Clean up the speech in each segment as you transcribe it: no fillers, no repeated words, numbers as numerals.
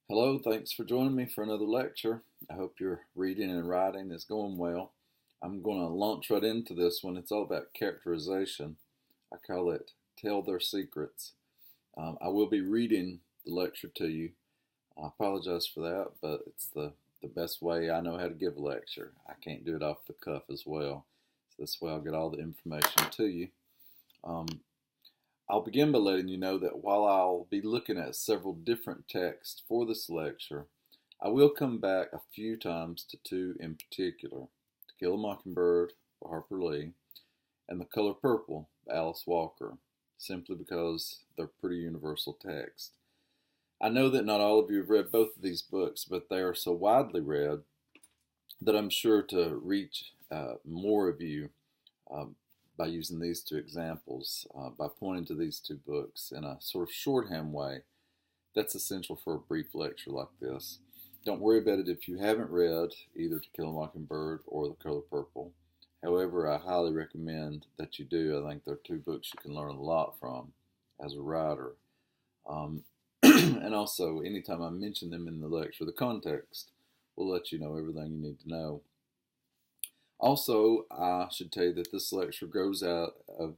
Hello, thanks for joining me for another lecture. I hope your reading and writing is going well. I'm going to launch right into this one. It's all about characterization. I call it Tell Their Secrets. I will be reading the lecture to you. I apologize for that, but it's the best way I know how to give a lecture. I can't do it off the cuff as well. So this way I'll get all the information to you. Um, I'll begin by letting you know that while I'll be looking at several different texts for this lecture, I will come back a few times to two in particular, To Kill a Mockingbird by Harper Lee and The Color Purple by Alice Walker, simply because they're pretty universal texts. I know that not all of you have read both of these books, but they are so widely read that I'm sure to reach more of you um, by using these two examples, by pointing to these two books in a sort of shorthand way. That's essential for a brief lecture like this. Don't worry about it if you haven't read either To Kill a Mockingbird or The Color Purple. However, I highly recommend that you do. I think they're two books you can learn a lot from as a writer. And also, anytime I mention them in the lecture, the context will let you know everything you need to know. Also, I should tell you that this lecture grows out of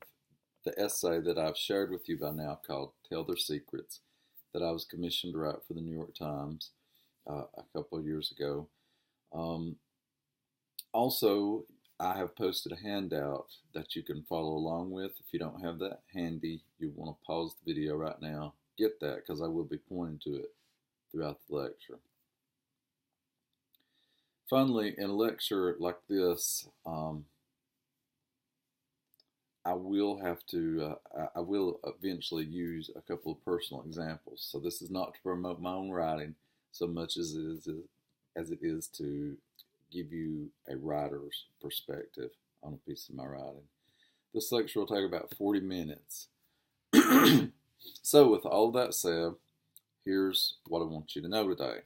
the essay that I've shared with you by now called Tell Their Secrets, that I was commissioned to write for the New York Times a couple of years ago. Also, I have posted a handout that you can follow along with. If you don't have that handy, you want to pause the video right now. Get that, because I will be pointing to it throughout the lecture. Finally, in a lecture like this, I will eventually use a couple of personal examples. So this is not to promote my own writing so much as it is to give you a writer's perspective on a piece of my writing. This lecture will take about 40 minutes. So with all that said, here's what I want you to know today.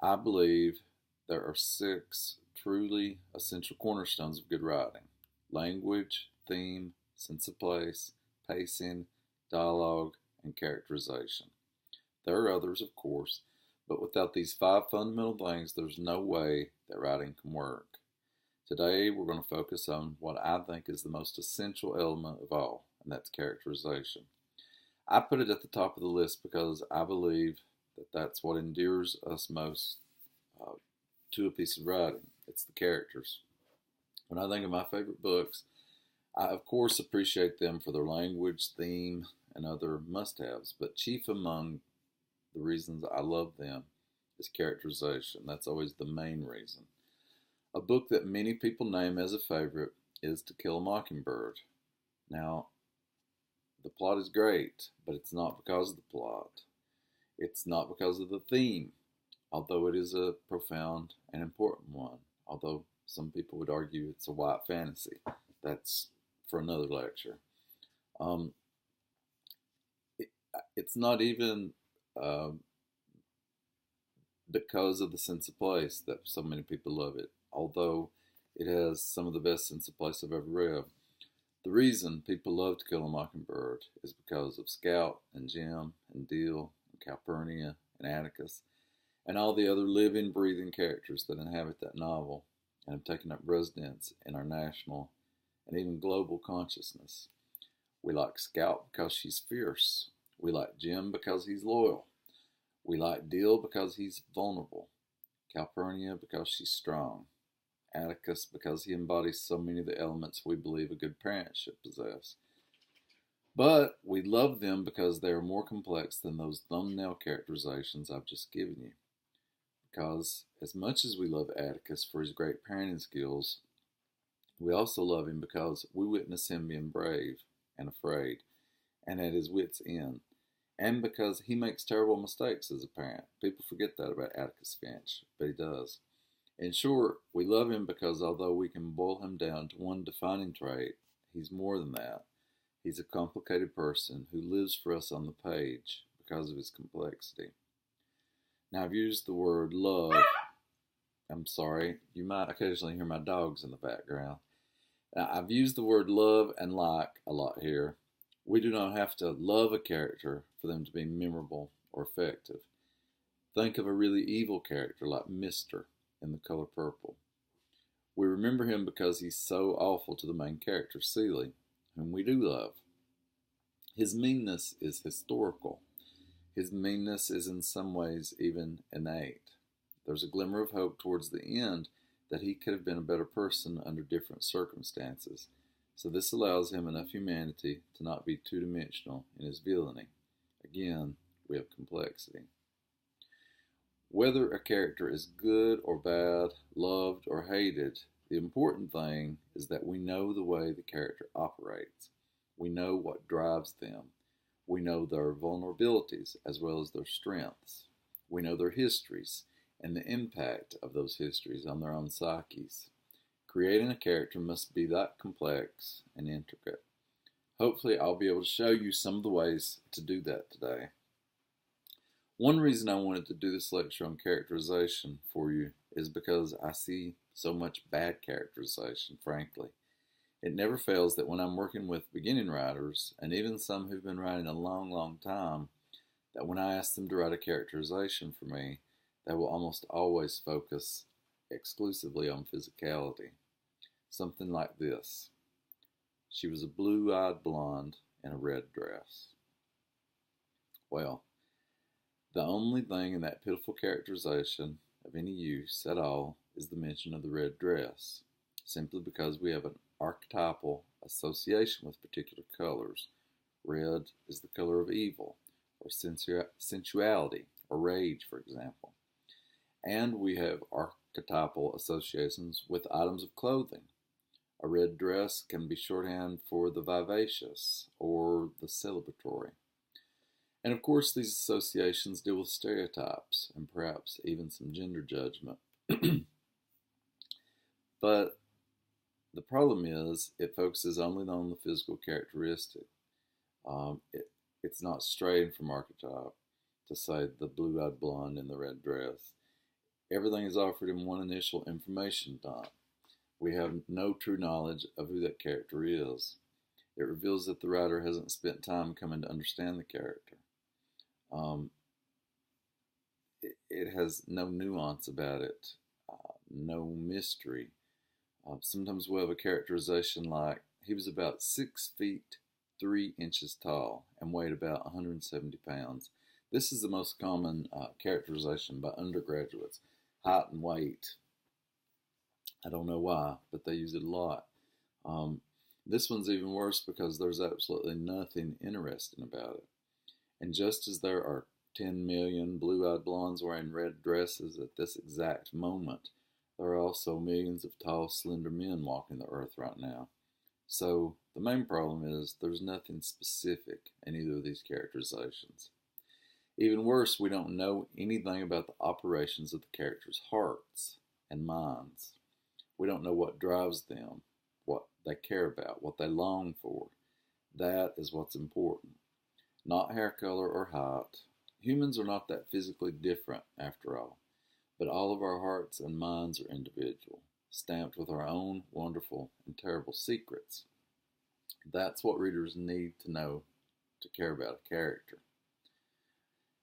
I believe there are 6 truly essential cornerstones of good writing: language, theme, sense of place, pacing, dialogue, and characterization. There are others, of course, but without these 5 fundamental things, there's no way that writing can work. Today, we're going to focus on what I think is the most essential element of all, and that's characterization. I put it at the top of the list because I believe that that's what endears us most to a piece of writing. It's the characters. When I think of my favorite books, I of course appreciate them for their language, theme, and other must-haves, but chief among the reasons I love them is characterization. That's always the main reason. A book that many people name as a favorite is To Kill a Mockingbird. Now, the plot is great, but it's not because of the plot. It's not because of the theme, although it is a profound and important one, although some people would argue it's a white fantasy. That's for another lecture. It's not even because of the sense of place that so many people love it, although it has some of the best sense of place I've ever read. The reason people love To Kill a Mockingbird is because of Scout and Jim and Deal and Calpurnia and Atticus and all the other living, breathing characters that inhabit that novel and have taken up residence in our national and even global consciousness. We like Scout because she's fierce. We like Jim because he's loyal. We like Deal because he's vulnerable. Calpurnia because she's strong. Atticus because he embodies so many of the elements we believe a good parent should possess. But we love them because they are more complex than those thumbnail characterizations I've just given you. Because as much as we love Atticus for his great parenting skills, we also love him because we witness him being brave and afraid and at his wits' end, and because he makes terrible mistakes as a parent. People forget that about Atticus Finch, but he does. In short, we love him because although we can boil him down to one defining trait, he's more than that. He's a complicated person who lives for us on the page because of his complexity. Now, I've used the word love. I'm sorry, you might occasionally hear my dogs in the background. Now, I've used the word love and like a lot here. We do not have to love a character for them to be memorable or effective. Think of a really evil character like Mister in The Color Purple. We remember him because he's so awful to the main character, Celie, whom we do love. His meanness is historical. His meanness is in some ways even innate. There's a glimmer of hope towards the end that he could have been a better person under different circumstances, so this allows him enough humanity to not be two-dimensional in his villainy. Again, we have complexity. Whether a character is good or bad, loved or hated, the important thing is that we know the way the character operates. We know what drives them. We know their vulnerabilities as well as their strengths. We know their histories and the impact of those histories on their own psyches. Creating a character must be that complex and intricate. Hopefully, I'll be able to show you some of the ways to do that today. One reason I wanted to do this lecture on characterization for you is because I see so much bad characterization, frankly. It never fails that when I'm working with beginning writers, and even some who've been writing a long, long time, that when I ask them to write a characterization for me, they will almost always focus exclusively on physicality. Something like this. She was a blue-eyed blonde in a red dress. Well, the only thing in that pitiful characterization of any use at all is the mention of the red dress, simply because we have an archetypal association with particular colors. Red is the color of evil, or sensuality, or rage, for example. And we have archetypal associations with items of clothing. A red dress can be shorthand for the vivacious or the celebratory. And of course, these associations deal with stereotypes and perhaps even some gender judgment. But the problem is it focuses only on the physical characteristic. It's not straying from archetype to say the blue-eyed blonde in the red dress. Everything is offered in one initial information dump. We have no true knowledge of who that character is. It reveals that the writer hasn't spent time coming to understand the character. It has no nuance about it, no mystery. Sometimes we'll have a characterization like, he was about 6 feet 3 inches tall and weighed about 170 pounds. This is the most common characterization by undergraduates, height and weight. I don't know why, but they use it a lot. This one's even worse because there's absolutely nothing interesting about it. And just as there are 10 million blue-eyed blondes wearing red dresses at this exact moment, there are also millions of tall, slender men walking the earth right now. So the main problem is there's nothing specific in either of these characterizations. Even worse, we don't know anything about the operations of the characters' hearts and minds. We don't know what drives them, what they care about, what they long for. That is what's important. Not hair color or height. Humans are not that physically different, after all. But all of our hearts and minds are individual, stamped with our own wonderful and terrible secrets. That's what readers need to know to care about a character.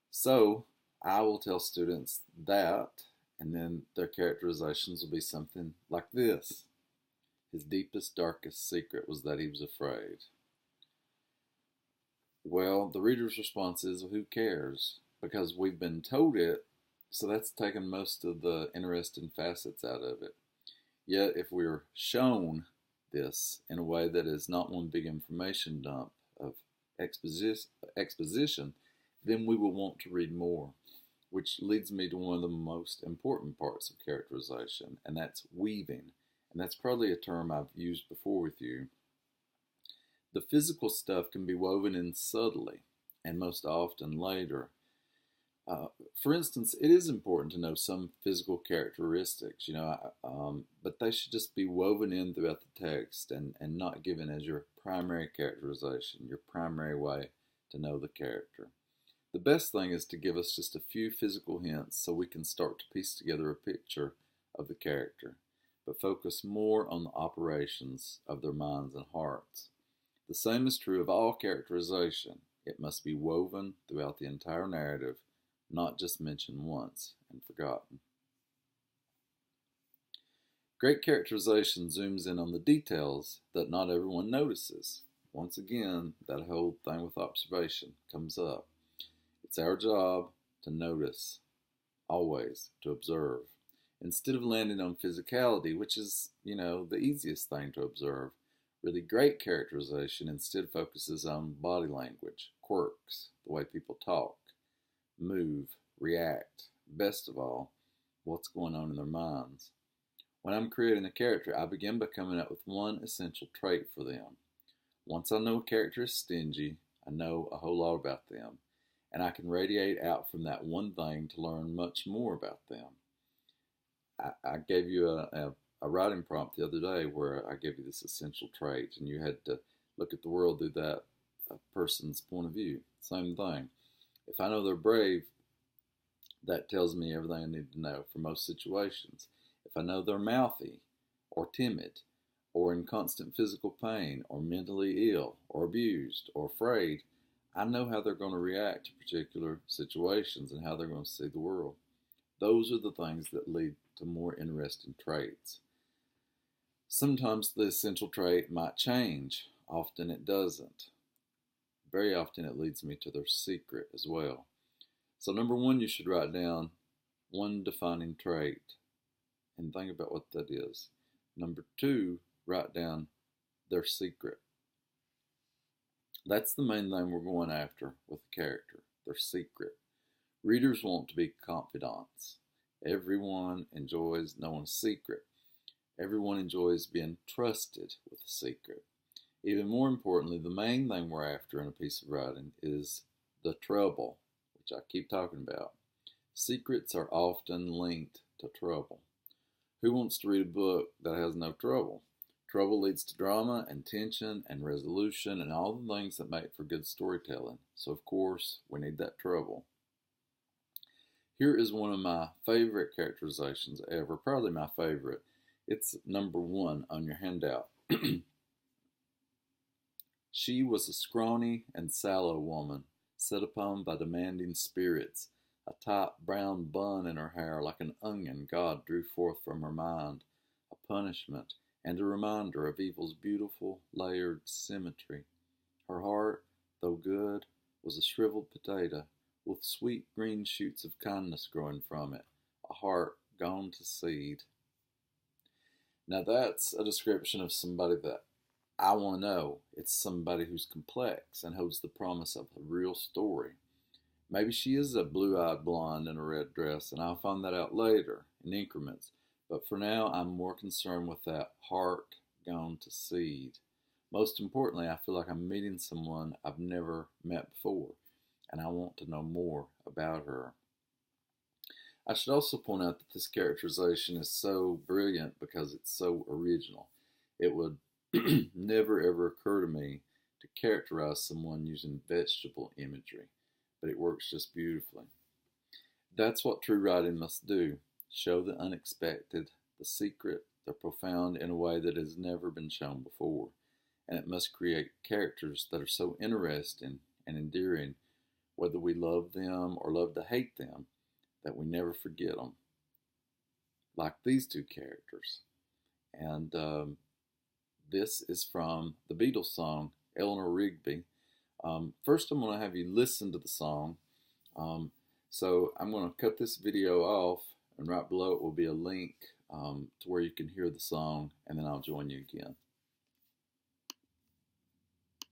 So, I will tell students that, and then their characterizations will be something like this. His deepest, darkest secret was that he was afraid. Well, the reader's response is, who cares? Because we've been told it, so that's taken most of the interesting facets out of it. Yet, if we're shown this in a way that is not one big information dump of exposition, then we will want to read more, which leads me to one of the most important parts of characterization, and that's weaving. And that's probably a term I've used before with you. The physical stuff can be woven in subtly, and most often later. For instance, it is important to know some physical characteristics, but they should just be woven in throughout the text and not given as your primary characterization, your primary way to know the character. The best thing is to give us just a few physical hints so we can start to piece together a picture of the character, but focus more on the operations of their minds and hearts. The same is true of all characterization. It must be woven throughout the entire narrative, not just mentioned once and forgotten. Great characterization zooms in on the details that not everyone notices. Once again, that whole thing with observation comes up. It's our job to notice, always to observe, instead of landing on physicality, which is, the easiest thing to observe. Really great characterization instead focuses on body language, quirks, the way people talk, move, react, best of all, what's going on in their minds. When I'm creating a character, I begin by coming up with one essential trait for them. Once I know a character is stingy, I know a whole lot about them, and I can radiate out from that one thing to learn much more about them. I gave you a writing prompt the other day where I gave you this essential trait, and you had to look at the world through that person's point of view. Same thing. If I know they're brave, that tells me everything I need to know for most situations. If I know they're mouthy or timid or in constant physical pain or mentally ill or abused or afraid, I know how they're going to react to particular situations and how they're going to see the world. Those are the things that lead to more interesting traits. Sometimes the essential trait might change. Often it doesn't. Very often it leads me to their secret as well. So number one, you should write down one defining trait and think about what that is. Number two, write down their secret. That's the main thing we're going after with a character, their secret. Readers want to be confidants. Everyone enjoys knowing a secret. Everyone enjoys being trusted with a secret. Even more importantly, the main thing we're after in a piece of writing is the trouble, which I keep talking about. Secrets are often linked to trouble. Who wants to read a book that has no trouble? Trouble leads to drama and tension and resolution and all the things that make for good storytelling. So, of course, we need that trouble. Here is one of my favorite characterizations ever, probably my favorite. It's number one on your handout. She was a scrawny and sallow woman, set upon by demanding spirits. A tight brown bun in her hair, like an onion, God drew forth from her mind, a punishment and a reminder of evil's beautiful, layered symmetry. Her heart, though good, was a shriveled potato, with sweet green shoots of kindness growing from it, a heart gone to seed. Now that's a description of somebody that I want to know. It's somebody who's complex and holds the promise of a real story. Maybe she is a blue-eyed blonde in a red dress, and I'll find that out later in increments. But for now, I'm more concerned with that heart gone to seed. Most importantly, I feel like I'm meeting someone I've never met before, and I want to know more about her. I should also point out that this characterization is so brilliant because it's so original. It would never ever occur to me to characterize someone using vegetable imagery, but it works just beautifully. That's what true writing must do. Show the unexpected, the secret, the profound in a way that has never been shown before. And it must create characters that are so interesting and endearing, whether we love them or love to hate them, that we never forget them. Like these two characters. And this is from the Beatles song, Eleanor Rigby. First, I'm going to have you listen to the song. So I'm going to cut this video off, and right below it will be a link to where you can hear the song, and then I'll join you again.